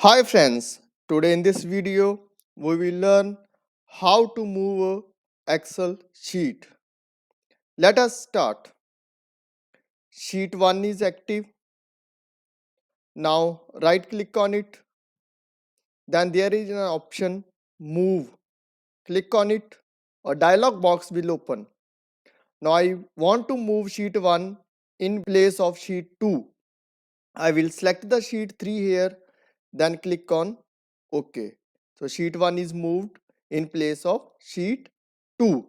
Hi friends, today in this video we will learn how to move a Excel sheet. Let us start. Sheet 1 is active. Now right click on it. Then there is an option move. Click on it. A dialog box will open. Now I want to move sheet 1 in place of sheet 2. I will select the sheet 3 here, then click on OK. So sheet 1 is moved in place of sheet 2.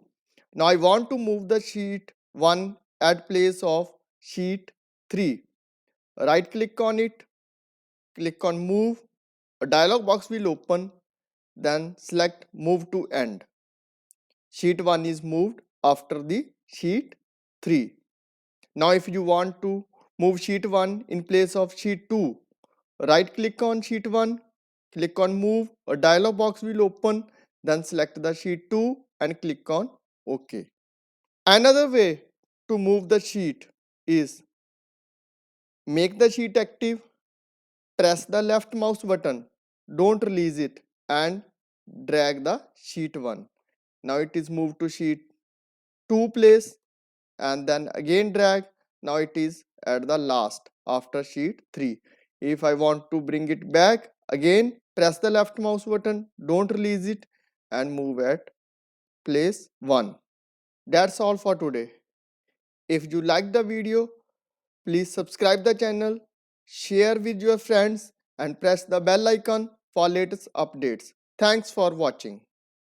Now I want to move the sheet 1 at place of sheet 3. Right click on it, click on move. A dialog box will open, then select move to end. Sheet 1 is moved after the sheet 3. Now if you want to move sheet 1 in place of sheet 2, right click on sheet 1, click on move, a dialog box will open, then select the sheet 2 and click on OK. Another way to move the sheet is make the sheet active, press the left mouse button, don't release it and drag the sheet 1. Now it is moved to sheet 2 place and then again drag. Now it is at the last after sheet 3. If I want to bring it back, again press the left mouse button, don't release it and move at place 1. That's all for today. If you like the video, please subscribe the channel, share with your friends and press the bell icon for latest updates. Thanks for watching.